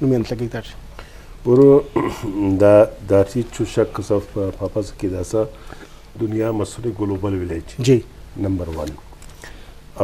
numen lagi tar buru da ci chushak kasaf papa ki dasa dunia masuri global village ji number 1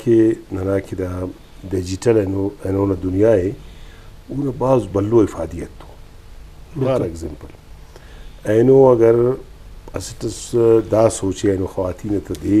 ki nana ki da digital eno na dunia hai una baaz ballo ifadiyat to for example eno agar asitas da soche eno khawatine to de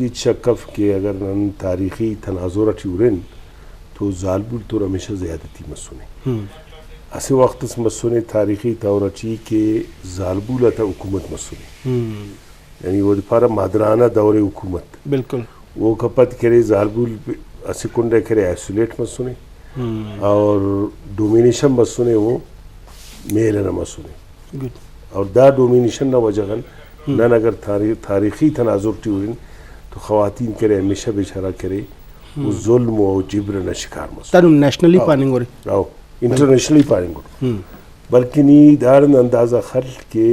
ci chakaf ke agar nan tarihi tanazura tiuren تو ظالبول تو ہمیشہ زیادتی مسونے ایسے وقت اس مسونے تاریخی طور چی کہ ظالبول تا حکومت مسونے یعنی وہ دفارہ مادرانہ دور حکومت بالکل وہ کپت کرے ظالبول ایسے کنڈے کرے ایسولیٹ مسونے اور ڈومینیشن مسونے وہ میلنا مسونے اور دا ڈومینیشن نہ وجہن نہ اگر تاریخی تناظر ٹیورن تو خواتین کرے ہمیشہ بیچارہ کرے وہ ظلم و جبر نہ شکار مس تر نیشنلی پلاننگ ہو رہی او انٹرنیشنلی پلاننگ ہو بلکہ نی دارن اندازہ خل کے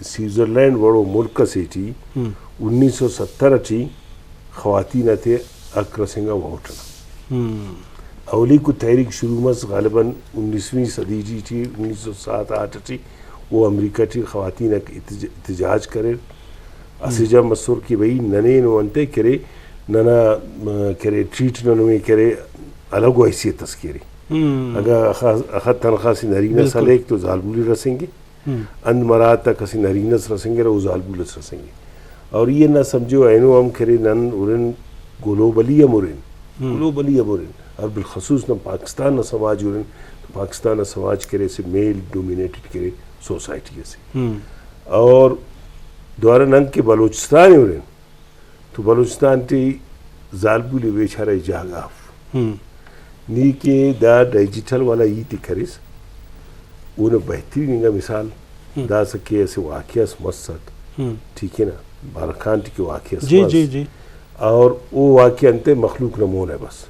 سوئٹزرلینڈ وڑو ملک سے تھی 1970 تھی خواتین تھے اکرسنگا ووٹنا اولی کو تحریک شروع مس غالباً 19ویں صدی تھی 1907-8 تھی وہ امریکہ تھی خواتین احتجاج کرے اسجا مسور کی بھئی ننے نوانتے کرے ننا کرے ٹریٹ ننوے کرے الگ و حیثیت تذکیری اگر اخت تنخواہ سی نرینہ سالیک تو ظالبولی رسیں گے اند مراد تک کسی نرینہ رسیں گے رو ظالبولی رسیں گے اور یہ نہ سمجھو اینو ہم کرے نن ارن گلوبلی امورن اور بالخصوص نہ پاکستان نہ سماج ارن تو پاکستان نہ سماج کرے سے میل ڈومینیٹڈ کرے سوسائٹی سے اور دوارا ننگ کے بلوچستان ارن تو بلوچستان تی ظالبولی بیچارہ جاگاف نی کے دا ڈیجیٹل والا یہ تی کریس انہوں بہترین مثال دا سکے ایسے واقعہ سمسک ٹھیک ہے نا بارکان تی کے واقعہ سمس جی اور وہ واقعہ انتے مخلوق نمون ہے بس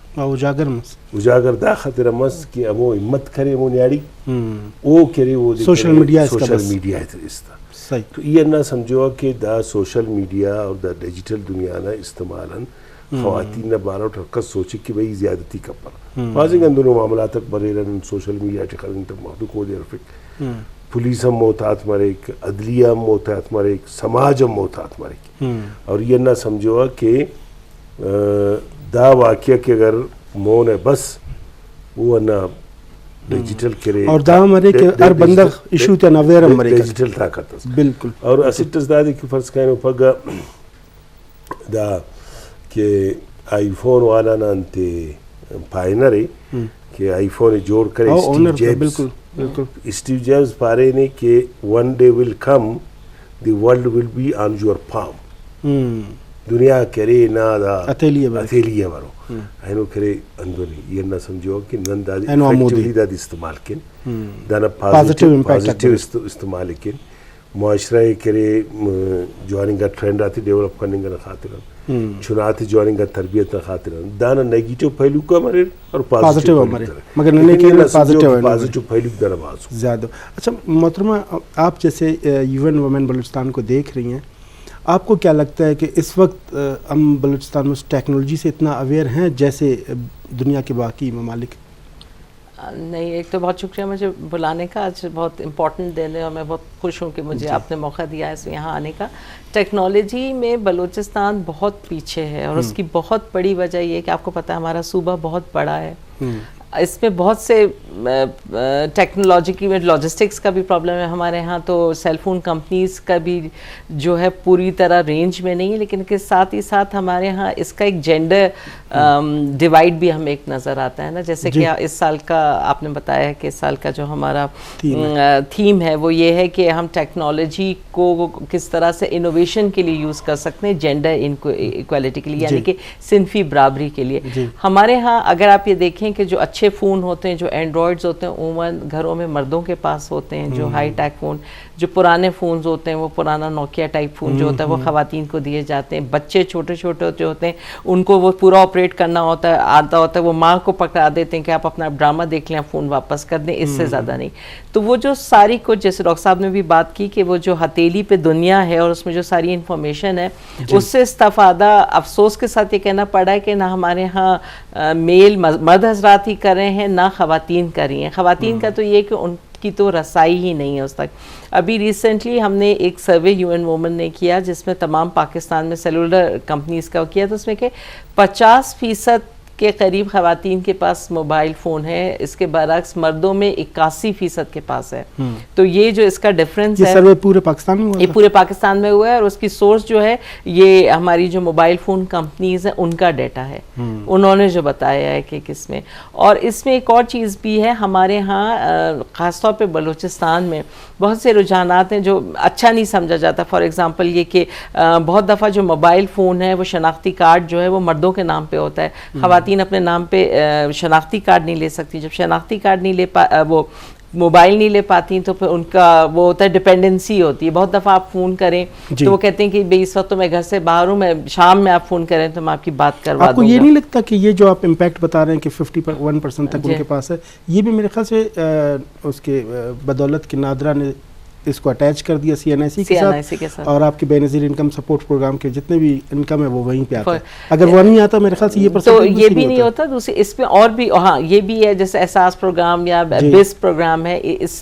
اجاگر دا خطر مس کہ امو امت کرے امو نیاڑی او کرے وہ سوشل میڈیا اس تا تو یہ نہ سمجھو کہ دا سوشل میڈیا اور دا ڈیجیٹل دنیا نا استعمالاً خواتین نے بارہ ٹرکس سوچی کہ بھئی زیادتی کب پر واضح اندروں معاملات تک برے رہن سوشل میڈیا ٹکھرن تک محدود ہو دے رفق پولیس ہم موتات مریک عدلیہ ہم موتات مریک سماج ہم موتات مریک اور یہ نہ سمجھو کہ دا واقعہ کہ اگر مون ہے بس وہ نہ ڈیجیٹل کرے اور دا مرے کہ ہر بندہ ایشو تے نویر مرے ڈیجیٹل طاقت بالکل اور اسٹس دادی کی فرض کہنے پگا دا کہ آئی فون والا نا انتے پائنر ہے کہ آئی فون جوڑ کرے اسٹیو جابز پارے نے کہ one day will come the world will be on your palm دنیا کرے نا دا اتھیلیہ برو اینو کرے اندونی یہ نہ سمجھو کہ نن دا افیکٹولی دا استعمال کن دانا پازیٹیو استعمال کن معاشرہ کرے جواننگ کا ٹرینڈ آتی ڈیولپ کرنے کا خاطر چناتی جواننگ کا تربیت خاطر دانا نیگیٹو پہلو کا مرے اور پازیٹیو مرے مگر ننے کے پازیٹیو پہلو در آواز زیادہ اچھا محترمہ آپ جیسے UN وومن بلوچستان کو دیکھ رہی ہیں آپ کو کیا لگتا ہے کہ اس وقت ہم بلوچستان میں ٹیکنالوجی سے اتنا اویئر ہیں جیسے دنیا کے باقی ممالک نہیں، ایک تو بہت شکریہ مجھے بلانے کا، آج بہت امپورٹنٹ دن ہے اور میں بہت خوش ہوں کہ مجھے آپ نے موقع دیا ہے اس میں یہاں آنے کا. ٹیکنالوجی میں بلوچستان بہت پیچھے ہے اور اس کی بہت بڑی وجہ یہ ہے کہ آپ کو پتہ ہے ہمارا صوبہ بہت بڑا ہے، اس میں بہت سے ٹیکنالوجی میں لاجسٹکس کا بھی پرابلم ہے. ہمارے ہاں تو سیل فون کمپنیز کا بھی جو ہے پوری طرح رینج میں نہیں ہے، لیکن کے ساتھ ہی ساتھ ہمارے ہاں اس کا ایک جینڈر ڈیوائڈ بھی ہمیں ایک نظر آتا ہے نا. جیسے کہ اس سال کا آپ نے بتایا ہے کہ اس سال کا جو ہمارا تھیم ہے وہ یہ ہے کہ ہم ٹیکنالوجی کو کس طرح سے انوویشن کے لیے یوز کر سکتے ہیں جینڈر ایکویلٹی کے لیے، یعنی کہ صنفی برابری کے لیے. ہمارے ہاں اگر آپ یہ دیکھیں کہ جو اچھے فون ہوتے ہیں، جو اینڈرائڈز ہوتے ہیں، عموماً گھروں میں مردوں کے پاس ہوتے ہیں. جو ہائی ٹیک فون، جو پرانے فونز ہوتے ہیں، وہ پرانا نوکیا ٹائپ فون جو ہوتا ہے وہ خواتین کو دیے جاتے ہیں. بچے چھوٹے چھوٹے جو ہوتے ہیں ان کو وہ پورا آپریٹ کرنا آتا ہوتا ہے، وہ ماں کو پکڑا دیتے ہیں کہ آپ اپنا ڈرامہ دیکھ لیں، فون واپس کر دیں، اس سے زیادہ نہیں. تو وہ جو ساری کچھ، جیسے ڈاکٹر صاحب نے بھی بات کی کہ وہ جو ہتھیلی پہ دنیا ہے اور اس میں جو ساری انفارمیشن ہے اس سے استفادہ افسوس کے ساتھ یہ کہنا پڑا ہے کہ نہ ہمارے ہاں میل مرد حضرات ہی کر رہے ہیں نہ خواتین کر رہی ہیں. خواتین کا تو یہ کہ ان کی تو رسائی ہی نہیں ہے اس تک. ابھی ریسنٹلی ہم نے ایک سروے یو این وومن نے کیا جس میں تمام پاکستان میں سیلولر کمپنیز کا کیا، تو اس میں کہ 50% کے قریب خواتین کے پاس موبائل فون ہے، اس کے برعکس مردوں میں 81% کے پاس ہے. تو یہ جو اس کا ڈفرینس ہے سروے پورے پاکستان میں ہوا ہے، یہ پورے پاکستان میں ہوا ہے اور اس کی سورس جو ہے یہ ہماری جو موبائل فون کمپنیز ہیں ان کا ڈیٹا ہے، انہوں نے جو بتایا ہے کہ کس میں. اور اس میں ایک اور چیز بھی ہے ہمارے ہاں خاص طور پہ بلوچستان میں بہت سے رجحانات ہیں جو اچھا نہیں سمجھا جاتا. فار ایگزامپل یہ کہ بہت دفعہ جو موبائل فون ہے وہ شناختی کارڈ جو ہے وہ مردوں کے نام پہ ہوتا ہے، خواتین اپنے نام پہ شناختی کارڈ نہیں لے سکتی. جب شناختی کارڈ نہیں لے وہ موبائل نہیں لے پاتی تو پھر ان کا وہ ہوتا ہے ڈپینڈنسی ہوتی ہے. بہت دفعہ آپ فون کریں تو وہ کہتے ہیں کہ بھئی اس وقت تو میں گھر سے باہر ہوں، میں شام میں آپ فون کریں تو میں آپ کی بات کروا دوں گا. آپ کو یہ نہیں لگتا کہ یہ جو آپ امپیکٹ بتا رہے ہیں کہ 51% تک ان کے پاس ہے، یہ بھی میرے خیال سے اس کے بدولت کہ نادرا نے اس کو اٹیچ کر دیا سی این آئی سی کے ساتھ، اور آپ کے بے نظیر انکم سپورٹ پروگرام کے جتنے بھی انکم ہے وہ وہیں پہ آتا ہے. اگر وہ نہیں آتا میرے خیال سے یہ تو یہ بھی نہیں ہوتا. دوسری اس میں اور بھی ہاں یہ بھی ہے جیسے احساس پروگرام یا بیس پروگرام ہے،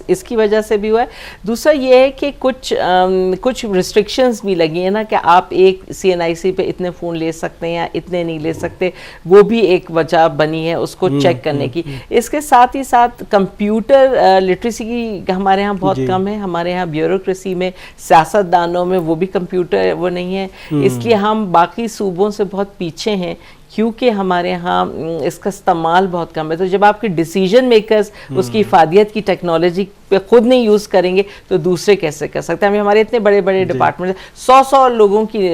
اس کی وجہ سے بھی ہوا ہے. دوسرا یہ ہے کہ کچھ ریسٹرکشنز بھی لگی ہیں نا کہ آپ ایک سی این آئی سی پہ اتنے فون لے سکتے ہیں یا اتنے نہیں لے سکتے، وہ بھی ایک وجہ بنی ہے اس کو چیک کرنے کی. اس کے ساتھ ہی ساتھ کمپیوٹر لٹریسی کی ہمارے ہاں بہت کم ہے. ہمارے یہاں بیوروکریسی میں، سیاست دانوں میں وہ بھی کمپیوٹر وہ نہیں ہے، اس لیے ہم باقی صوبوں سے بہت پیچھے ہیں کیونکہ ہمارے ہاں اس کا استعمال بہت کم ہے. تو جب آپ کے ڈیسیجن میکرز اس کی افادیت کی ٹیکنالوجی پہ خود نہیں یوز کریں گے تو دوسرے کیسے کر سکتے ہیں. ہمارے اتنے بڑے بڑے ڈپارٹمنٹ 100 لوگوں کی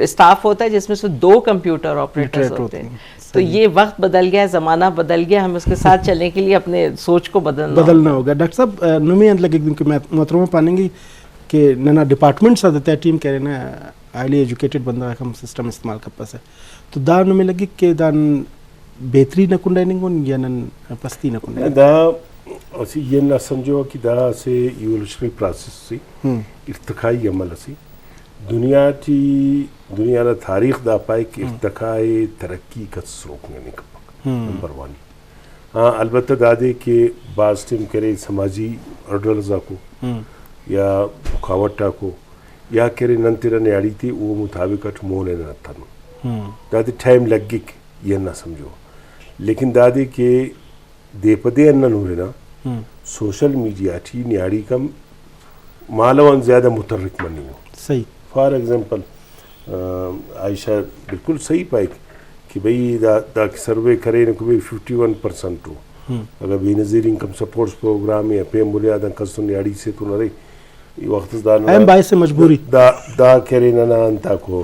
اسٹاف ہوتا ہے جس میں سے 2 کمپیوٹر آپریٹرز ہوتے ہیں. تو یہ وقت بدل گیا، زمانہ بدل گیا، ہم اس کے ساتھ چلنے کے لیے اپنے سوچ کو بدلنا ہوگا. ڈاکٹر صاحب نمی اند لگے کہ محترمہ پانے گی کہ نہ ڈپارٹمنٹ ساتھ ٹیم کہہ رہے نا ہائیلی ایجوکیٹڈ بندہ ہم سسٹم استعمال کر پاس ہے تو دا نمی لگی کہ دان بہتری نہ کنڈے نہیں یا نہ پستی نہ کنڈے دا اسی یہ نہ سمجھو کہ دا سے ایوولوشنری پروسیس سی ارتقائی عمل سی دنیا نا تاریخ دا پائے کہ ارتقائی ترقی کا سروکنے نہیں کپا نمبر 1. ہاں البتہ دادے کہ بعض ٹیم کرے سماجی اڈرزا کو یا مخاوٹا کو یا کرے ننترا نیاڑی تھی وہ مطابقت مونے نہ تھنو دادے ٹائم لگ گی یہ نہ سمجھو. لیکن دادے کہ دے پدے انہ نورے نا سوشل میڈیا تھی نیاڑی کم مالوان زیادہ متحرک منی ہو. صحیح. فار ایگزامپل عائشہ بالکل صحیح پائے کہ بھئی دا سروے کرے نکو بھئی 51% ہو. اگر بے نظیر انکم سپورٹس پروگرام یا پیم بنیادہ کسن نیاڑی سے تو نہ رہی وقت اہم باعث سے مجبوری دا کرے نہ انتا کو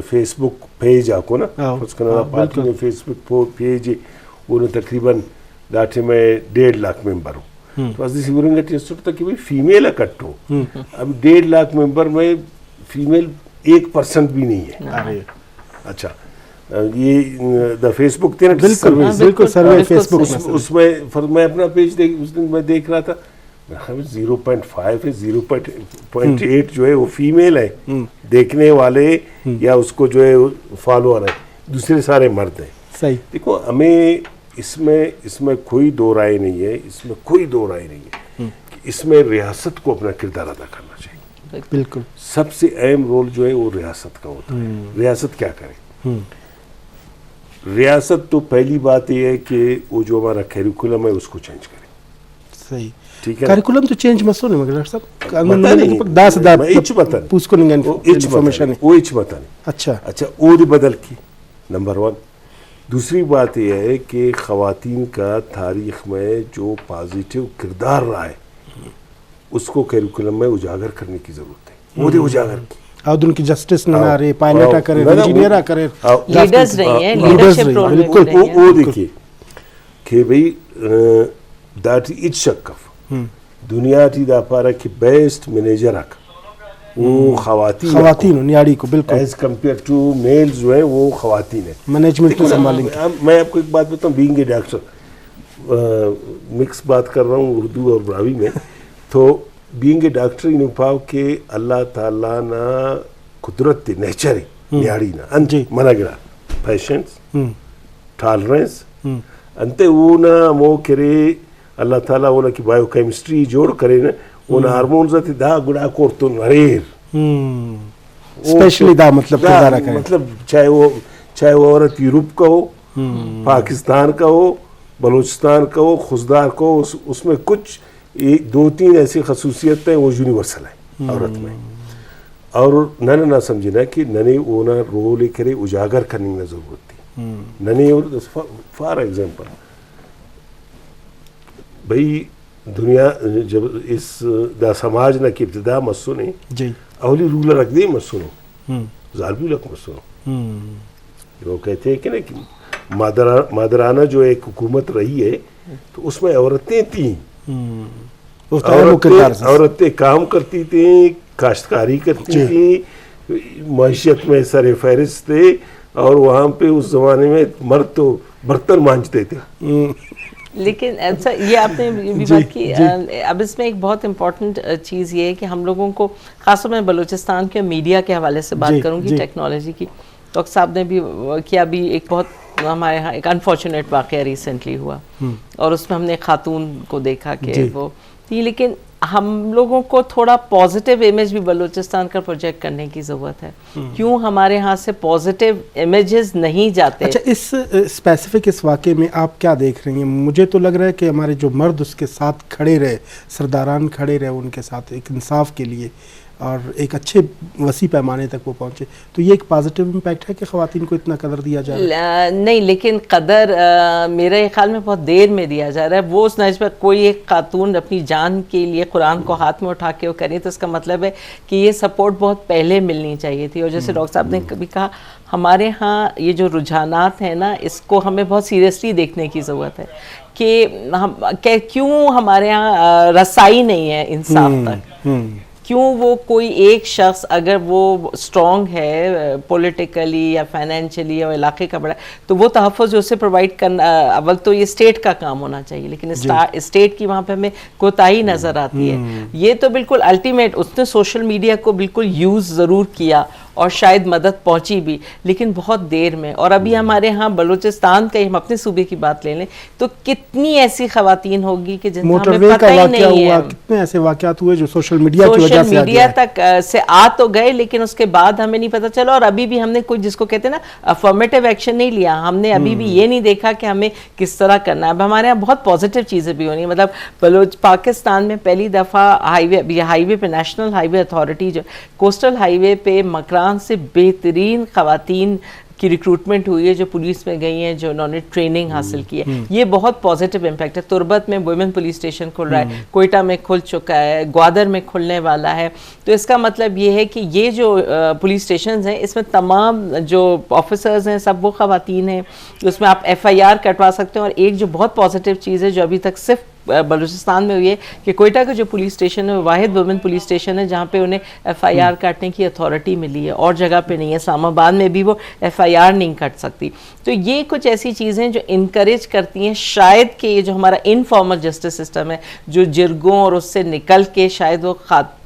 فیس بک پیج آکو نا اس کا پارٹی نے فیس بک پیج وہ تقریباً ڈاٹے میں 1.5 لاکھ ممبر ہوں. تو از سی برنگا ٹیسٹ تک کہ بھئی فیمیل اکٹھو اب 1.5 لاکھ ممبر میں فیمیل 1% بھی نہیں ہے. اچھا یہ دا فیس بک تھے نا بالکل سروے فیس بک اس میں اپنا پیج اس دن میں دیکھ رہا تھا 0.5 ہے 0.8 جو ہے وہ فیمیل ہے دیکھنے والے یا اس کو جو ہے فالوور ہے، دوسرے سارے مرد ہیں. صحیح. دیکھو ہمیں اس میں کوئی دو رائے نہیں ہے، اس میں کوئی دو رائے نہیں ہے کہ اس میں ریاست کو اپنا کردار ادا کرنا چاہیے. بالکل سب سے اہم رول جو ہے وہ ریاست کا ہوتا ہے. ریاست کیا کرے؟ ریاست تو پہلی بات یہ ہے کہ وہ جو ہمارا کیریکولم ہے اس کو چینج کرے. صحیح. ٹھیک ہے، کیریکولم تو چینج مسو نہیں مگر صاحب اچھا وہ بدل کی. نمبر 1. دوسری بات یہ ہے کہ خواتین کا تاریخ میں جو پازیٹیو کردار رہا ہے اس کو کیریکولم میں اجاگر کرنے کی ضرورت ہے. وہ دے اجاگر کی اور ان کی جسٹس نہ رہے، پائلٹ کرے، انجینئر کرے، لیڈرز نہیں ہیں، لیڈرشپ رول میں بالکل. وہ دیکھیے کہ بھئی داٹی اچ شکف دنیا تی دا پارا کہ بیسٹ منیجر آکا وہ خواتین نیاڑی کو بالکل ایز کمپیئر ٹو میلز جو ہیں وہ خواتین ہیں مینجمنٹ کو سنبھالیں گے. میں آپ کو ایک بات بتاؤں، بینگ اے ڈاکٹر، مکس بات کر رہا ہوں اردو اور براوی میں، تو بینگ اے ڈاکٹر انہوں پاؤ کہ اللہ تعالیٰ نا قدرت تے نیچر نیاڑی نا انت منع گرا پیشنس ٹالرنس انتے وہ نا مو کرے اللہ تعالیٰ وہ کہ بایو کیمسٹری جوڑ کرے نا وہ نا ہارمونز تے دا گڑا کورتو نریر اسپیشلی دا مطلب چاہے وہ عورت یورپ کا ہو، پاکستان کا ہو، بلوچستان کا ہو، خزدار کا ہو، اس میں کچھ 2-3 ایسی خصوصیتیں وہ یونیورسل ہیں عورت میں. اور ننے نہ سمجھنا کہ ننے وہ نہ رول کرے اجاگر کرنے کی ضرورت تھی. ننے فار ایگزامپل بھئی دنیا جب اس دا سماج نہ کی ابتدا مسو نے اولی رولر رکھ دی مسو نو ظالبی لک مسو نو. وہ کہتے ہیں کہ نا کہ مادرانہ جو ایک حکومت رہی ہے تو اس میں عورتیں تھیں، عورتیں کام کرتی تھیں، کاشتکاری کرتی تھیں، معیشت میں سر فہرست تھے، اور وہاں پہ اس زمانے میں مرد تو برتن مانجتے تھے. لیکن یہ آپ نے بھی بات کی. اب اس میں ایک بہت امپورٹنٹ چیز یہ ہے کہ ہم لوگوں کو، خاص طور میں بلوچستان کے میڈیا کے حوالے سے بات کروں گی، ٹیکنالوجی کی. ڈاکٹر صاحب نے بھی کیا، بھی ایک بہت ہمارے یہاں ایک انفارچونیٹ واقعہ ریسنٹلی ہوا اور اس میں ہم نے خاتون کو دیکھا کہ وہ تھی. لیکن ہم لوگوں کو تھوڑا پازیٹیو امیج بھی بلوچستان کا پروجیکٹ کرنے کی ضرورت ہے. کیوں ہمارے ہاں سے پازیٹیو امیجز نہیں جاتے؟ اچھا، اس اسپیسیفک اس واقعے میں آپ کیا دیکھ رہی ہیں؟ مجھے تو لگ رہا ہے کہ ہمارے جو مرد اس کے ساتھ کھڑے رہے، سرداران کھڑے رہے ان کے ساتھ ایک انصاف کے لیے اور ایک اچھے وسیع پیمانے تک وہ پہنچے، تو یہ ایک پازیٹیو امپیکٹ ہے کہ خواتین کو اتنا قدر دیا جا رہا ہے. نہیں، لیکن قدر میرے خیال میں بہت دیر میں دیا جا رہا ہے. وہ اس نسبت پر کوئی ایک خاتون اپنی جان کے لیے قرآن کو ہاتھ میں اٹھا کے وہ کریں تو اس کا مطلب ہے کہ یہ سپورٹ بہت پہلے ملنی چاہیے تھی. اور جیسے ڈاکٹر صاحب نے کبھی کہا، ہمارے ہاں یہ جو رجحانات ہیں نا، اس کو ہمیں بہت سیریسلی دیکھنے کی ضرورت ہے کہ کیوں ہمارے ہاں رسائی نہیں ہے انصاف تک. کیوں وہ کوئی ایک شخص اگر وہ اسٹرانگ ہے پولیٹیکلی یا فائنینشلی یا علاقے کا بڑا، تو وہ تحفظ جو اسے پرووائڈ کرنا اول تو یہ اسٹیٹ کا کام ہونا چاہیے. لیکن اسٹیٹ کی وہاں پہ ہمیں کوتاہی نظر آتی ہے. یہ تو بالکل الٹیمیٹ، اس نے سوشل میڈیا کو بالکل یوز ضرور کیا اور شاید مدد پہنچی بھی، لیکن بہت دیر میں. اور ابھی ہمارے ہاں بلوچستان کا، ہم اپنے صوبے کی بات لے لیں تو کتنی ایسی خواتین ہوگی کہ جن کا ہمیں پتہ ہی نہیں ہے. کتنے ایسے واقعات ہوئے جو سوشل میڈیا کی وجہ سے میڈیا تک سے آ تو گئے، لیکن اس کے بعد ہمیں نہیں پتہ چلا. اور ابھی بھی ہم نے کوئی، جس کو کہتے ہیں نا افرمیٹیو ایکشن نہیں لیا. ہم نے ابھی بھی یہ نہیں دیکھا کہ ہمیں کس طرح کرنا ہے. اب ہمارے یہاں بہت پازیٹیو چیزیں بھی ہونی ہیں. مطلب پاکستان میں پہلی دفعہ ہائی وے پہ نیشنل ہائی وے اتھارٹی جو کوسٹل ہائی وے پہ مکران سے بہترین خواتین کی ریکروٹمنٹ ہوئی ہے جو پولیس میں گئی ہیں، جو انہوں نے ٹریننگ حاصل کی ہے. یہ بہت پازیٹیو امپیکٹ ہے. تربت میں ویمن پولیس اسٹیشن کھل رہا ہے، کوئٹہ میں کھل چکا ہے، گوادر میں کھلنے والا ہے. تو اس کا مطلب یہ ہے کہ یہ جو پولیس اسٹیشنز ہیں اس میں تمام جو آفیسرز ہیں سب وہ خواتین ہیں. اس میں آپ FIR کٹوا سکتے ہیں. اور ایک جو بہت پازیٹیو چیز ہے جو ابھی تک صرف بلوچستان میں ہوئی ہے کہ کوئٹہ کا جو پولیس اسٹیشن ہے وہ واحد وومن پولیس اسٹیشن ہے جہاں پہ انہیں FIR کاٹنے کی اتھارٹی ملی ہے، اور جگہ پہ نہیں ہے. اسلام آباد میں بھی وہ FIR نہیں کٹ سکتی. تو یہ کچھ ایسی چیزیں جو انکریج کرتی ہیں شاید کہ یہ جو ہمارا انفارمل جسٹس سسٹم ہے جو جرگوں اور اس سے نکل کے شاید وہ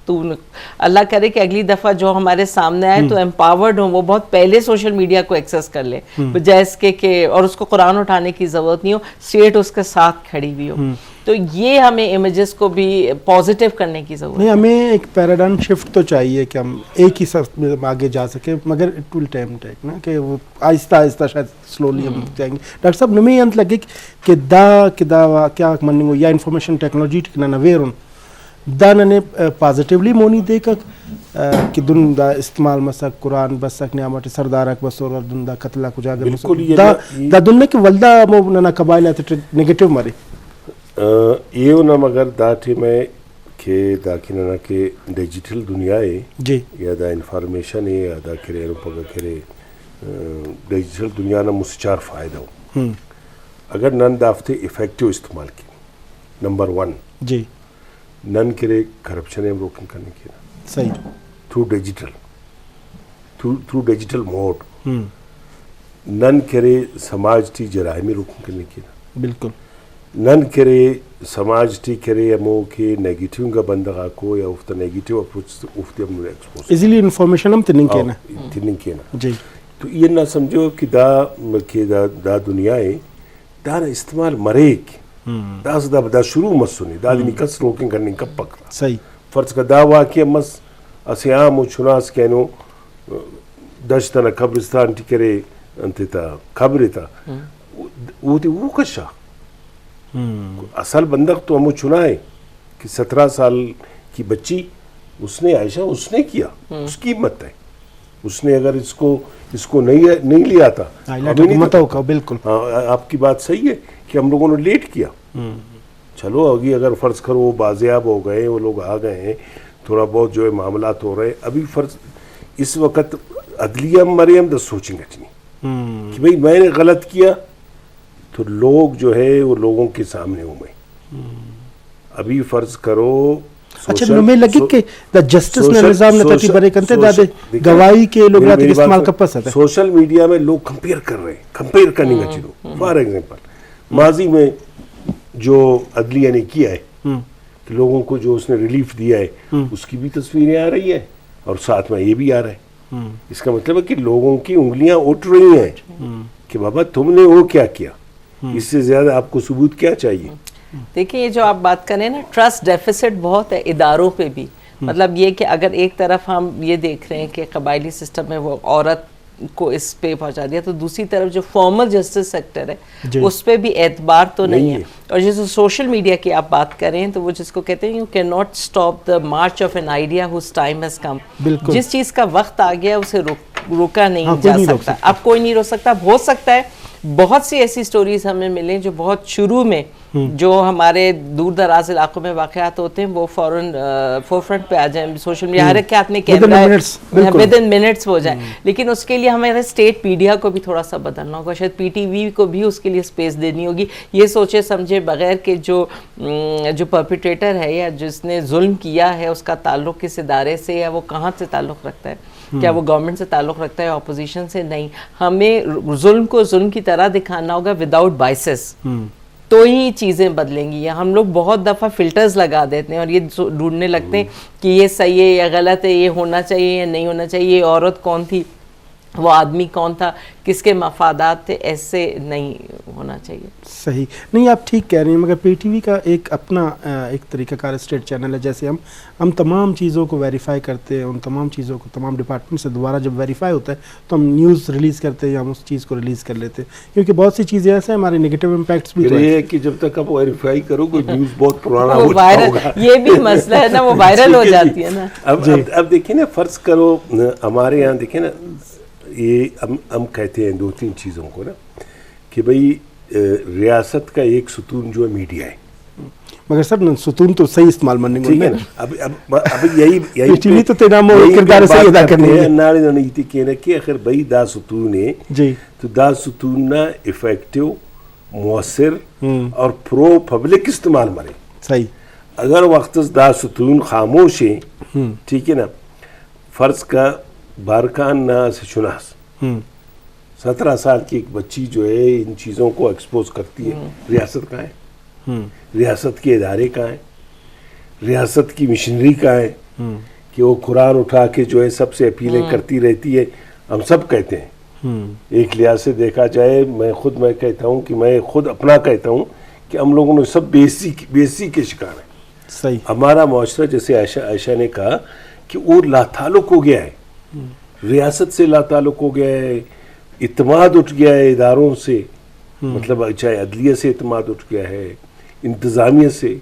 تو اللہ کرے کہ اگلی دفعہ جو ہمارے سامنے آئے تو امپاورڈ ہوں, وہ بہت پہلے سوشل میڈیا کو ایکسیس کر لے, بجائے اس کے کہ اور اس کو قرآن اٹھانے کی ضرورت نہیں ہو, اسٹیٹ اس کے ساتھ کھڑی ہوئی ہو. تو یہ ہمیں امیجز کو بھی پازیٹیو کرنے کی ضرورت ہے. نہیں, ہمیں ایک پیراڈائم شفٹ تو چاہیے کہ ہم ایک ہی سب میں آگے جا سکیں, مگر اٹ ول ٹائم ٹیک نا, کہ وہ آہستہ آہستہ شاید سلولی ہم جائیں گے. ڈاکٹر صاحب نمیں انت لگے کہ دا کیا مننگ یا انفارمیشن ٹیکنالوجی ٹکنا نویرن دا ننے پازیٹیولی مونی دے کہ دن دا استعمال مسک قرآن بسک نعمت سردارک بسور اور دن دا قتلہ کجاگر مسک دا دن میں کہ ولدہ مو ننا قبائل آتے نیگیٹیو مارے یہ ہونا, مگر دا تھی میں کہ دا کننا کہ ڈیجیٹل دنیا ہے جی یا دا انفارمیشن ہے یا دا کرے پگا کرے ڈیجیٹل دنیا نا مسچار فائدہ ہو اگر نن دافتے افیکٹو استعمال کی. نمبر 1 جی نن کرے کرپشن روکن کرنے کی صحیح تھرو ڈیجیٹل موڈ, نن کرے سماج تی جرائمی روکن کرنے کی بالکل, نن کرے سماج تی کرے امو کے نیگیٹیو کا بندگا کو یا افتا نیگیٹیو اپروچ افتے ہم نے ایکسپوز ایزیلی انفارمیشن ہم تننگ کہنا جی. تو یہ نہ سمجھو کہ دا دنیا ہے دا استعمال مرے کی دا شروع مت سنی دا دنی کس روکن کرنے کب پکڑا صحیح فرض کا دا واقعہ مس اسی عام و چناس کہنو دشتنا قبرستان ٹی کرے انتی تا قبر تا وہ تی وہ کشا اصل بندق تو ہمو چنا ہے کہ 17 سال کی بچی اس نے عائشہ اس نے کیا, اس کی ہمت ہے, اس نے اگر اس کو نہیں لیا تھا بالکل آپ کی بات صحیح ہے کہ ہم لوگوں نے لیٹ کیا. چلو ابھی اگر فرض کرو وہ بازیاب ہو گئے, وہ لوگ آ گئے ہیں, تھوڑا بہت جو ہے معاملات ہو رہے, ابھی فرض اس وقت عدلیہ مریم دا سوچیں گے کہ بھئی میں نے غلط کیا تو لوگ جو ہے وہ لوگوں کے سامنے ہوں میں ابھی فرض کرو. اچھا نمیں لگے کہ دا جسٹس نے نظام نے تاکی برے کنتے دا دے گواہی کے لوگ راتی استعمال کا پس ہے. سوشل میڈیا میں لوگ کمپیئر کر رہے ہیں, کمپیئر کرنے کا چیزوں. فار ایگزامپل ماضی میں جو عدلیہ نے کیا ہے کہ لوگوں کو جو اس نے ریلیف دیا ہے اس کی بھی تصویریں آ رہی ہیں اور ساتھ میں یہ بھی آ رہا ہے. اس کا مطلب ہے کہ لوگوں کی انگلیاں اٹھ رہی ہیں کہ بابا تم نے وہ کیا کیا, اس سے زیادہ آپ کو ثبوت کیا چاہیے. دیکھیں یہ جو آپ بات کریں نا, ٹرسٹ ڈیفیسٹ بہت ہے اداروں پہ بھی. مطلب یہ کہ اگر ایک طرف ہم یہ دیکھ رہے ہیں کہ قبائلی سسٹم میں وہ عورت کو اس پہ پہنچا دیا, تو دوسری طرف جو فارمل جسٹس سیکٹر ہے اس پہ بھی اعتبار تو نہیں ہے. اور جیسے سوشل میڈیا کی آپ بات کریں تو وہ جس کو کہتے ہیں you can not stop the march of an idea whose time has come. جس چیز کا وقت آ گیا اسے روکا نہیں جا سکتا, اب کوئی نہیں روک سکتا. ہو سکتا ہے بہت سی ایسی سٹوریز ہمیں ملیں جو بہت شروع میں جو ہمارے دور دراز علاقوں میں واقعات ہوتے ہیں وہ فوراً فور فرنٹ پہ آ جائیں, سوشل میڈیا ہر ایک کے ہاتھ میں کیمرہ ہے, ود ان منٹس ہو جائیں. لیکن اس کے لیے ہمارے اسٹیٹ میڈیا کو بھی تھوڑا سا بدلنا ہوگا, شاید پی ٹی وی کو بھی اس کے لیے اسپیس دینی ہوگی, یہ سوچے سمجھے بغیر کہ جو پرپیٹریٹر ہے یا جس نے ظلم کیا ہے اس کا تعلق کس ادارے سے یا وہ کہاں سے تعلق رکھتا ہے, کیا وہ گورنمنٹ سے تعلق رکھتا ہے اپوزیشن سے. نہیں, ہمیں ظلم کو ظلم کی طرح دکھانا ہوگا وداؤٹ بائسز, تو ہی چیزیں بدلیں گی. ہم لوگ بہت دفعہ فلٹرز لگا دیتے ہیں اور یہ ڈھونڈنے لگتے ہیں کہ یہ صحیح ہے یا غلط ہے, یہ ہونا چاہیے یا نہیں ہونا چاہیے, یہ عورت کون تھی, وہ آدمی کون تھا, کس کے مفادات تھے. ایسے نہیں ہونا چاہیے. صحیح نہیں, آپ ٹھیک کہہ رہی ہیں, مگر پی ٹی وی کا ایک اپنا ایک طریقہ کار اسٹیٹ چینل ہے. جیسے ہم تمام چیزوں کو ویریفائی کرتے ہیں, ان تمام چیزوں کو تمام ڈپارٹمنٹ سے دوبارہ جب ویریفائی ہوتا ہے تو ہم نیوز ریلیز کرتے ہیں یا ہم اس چیز کو ریلیز کر لیتے ہیں, کیونکہ بہت سی چیزیں ایسے ہیں ہمارے نگیٹو امپیکٹس بھی یہ ہے کہ جب تک آپ ویریفائی کرو گے نیوز بہت پرانا ہو چکا ہوگا. یہ بھی مسئلہ ہے نا, وہ وائرل ہو جاتی ہے نا. اب دیکھیں نا, فرض کرو ہمارے یہاں دیکھیں نا, یہ ہم کہتے ہیں 2-3 چیزوں کو نا کہ بھئی ریاست کا ایک ستون جو ہے میڈیا ہے, مگر سب ستون تو صحیح استعمال مننے ٹھیک ہے نا. اب یہی تو تیرا مو کردار صحیح ادا کرنے ہے ناڑے نہیں تھی کہنا کہ اگر بھئی دا ستون ہے جی, تو دا ستون نا افیکٹو, مؤثر اور پرو پبلک استعمال مرے. صحیح, اگر وقت دا ستون خاموش ہے, ٹھیک ہے نا, فرض کا بارکان نہ سے چناس 17 سال کی ایک بچی جو ہے ان چیزوں کو ایکسپوز کرتی ہے, ریاست کہاں ہے, ریاست کے ادارے کہاں ہیں, ریاست کی مشنری کہاں ہے, کہ وہ قرآن اٹھا کے جو ہے سب سے اپیلیں کرتی رہتی ہے. ہم سب کہتے ہیں, ایک لحاظ سے دیکھا جائے میں کہتا ہوں کہ میں خود اپنا کہتا ہوں کہ ہم لوگوں نے سب بیسی کے شکار ہیں. صحیح. ہمارا معاشرہ جیسے عائشہ نے کہا کہ وہ لا تعلق ہو گیا ہے, ریاست سے لا تعلق ہو گیا ہے, اعتماد اٹھ گیا ہے اداروں سے, مطلب چاہے عدلیہ سے اعتماد اٹھ گیا ہے, انتظامیہ سے,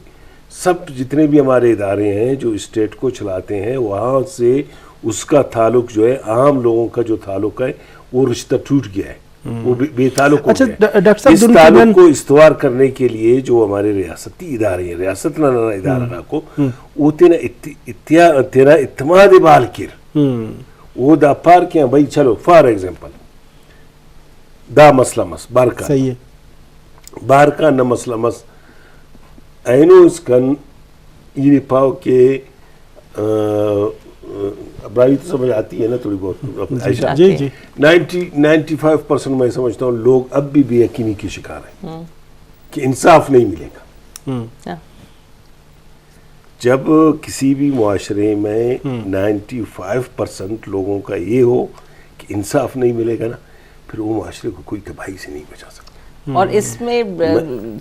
سب جتنے بھی ہمارے ادارے ہیں جو اسٹیٹ کو چلاتے ہیں وہاں سے اس کا تعلق جو ہے عام لوگوں کا جو تعلق ہے وہ رشتہ ٹوٹ گیا ہے, وہ بے تعلق ہو گیا. اس تعلق کو استوار کرنے کے لیے جو ہمارے ریاستی ادارے ہیں, ریاست نہ ادارہ کو وہ تیرا اعتماد بال کر وہ دا پار کیا بھائی چلو فار ایگزامپل دا مسئلہ مس بارکا صحیح ہے بارکا نہ مسئلہ مس اینو اس کن یہ پاؤ کہ ابراہی تو سمجھ آتی ہے نا تھوڑی بہت عائشہ. جی جی 95% میں سمجھتا ہوں لوگ اب بھی بے یقینی کے شکار ہیں کہ انصاف نہیں ملے گا. جب کسی بھی معاشرے میں 95% لوگوں کا یہ ہو کہ انصاف نہیں ملے گا نا, پھر وہ معاشرے کو کوئی تباہی سے نہیں بچا سکتا. اور اس میں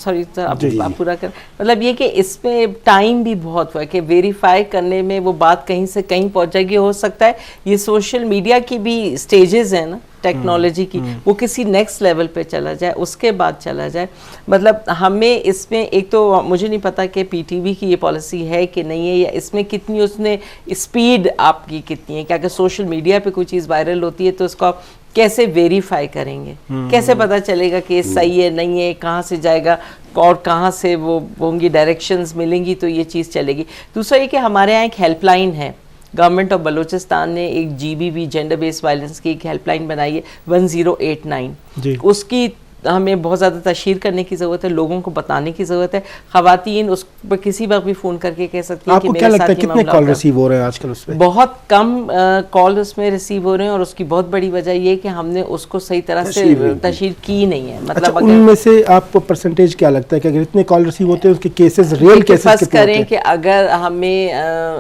سوری آپ پورا کر, مطلب یہ کہ اس میں ٹائم بھی بہت ہوا کہ ویریفائی کرنے میں وہ بات کہیں سے کہیں پہنچ جائے گی. ہو سکتا ہے یہ سوشل میڈیا کی بھی سٹیجز ہیں نا ٹیکنالوجی کی, وہ کسی نیکسٹ لیول پہ چلا جائے, اس کے بعد چلا جائے. مطلب ہمیں اس میں ایک تو مجھے نہیں پتا کہ پی ٹی وی کی یہ پالیسی ہے کہ نہیں ہے, یا اس میں کتنی اس نے اسپیڈ آپ کی کتنی ہے, کہ اگر سوشل میڈیا پہ کوئی چیز وائرل ہوتی ہے تو اس کو آپ کیسے ویریفائی کریں گے, کیسے پتہ چلے گا کہ صحیح ہے نہیں ہے, کہاں سے جائے گا اور کہاں سے وہ ہوں گی ڈائریکشنز ملیں گی تو یہ چیز چلے گی. دوسرا یہ کہ ہمارے یہاں ایک ہیلپ لائن ہے, گورنمنٹ آف بلوچستان نے ایک GBV جینڈر بیس وائلنس کی ایک ہیلپ لائن بنائی ہے 1089. اس کی ہمیں بہت زیادہ تشہیر کرنے کی ضرورت ہے, لوگوں کو بتانے کی ضرورت ہے. خواتین اس پر کسی وقت بھی فون کر کے کہہ سکتی ہیں کہ میرے ساتھ یہ کتنے کال ریسیو ہو رہے ہیں آج کل اس پہ؟ بہت کم کال اس میں ریسیو ہو رہے ہیں, اور اس کی بہت بڑی وجہ یہ کہ ہم نے اس کو صحیح طرح سے تشہیر کی نہیں ہے. مطلب ان میں سے آپ کو پرسنٹیج کیا لگتا ہے کہ اگر اتنے کال ریسیو ہوتے ہیں اس کے کیسز ریل کیسز فرض کریں کہ اگر ہمیں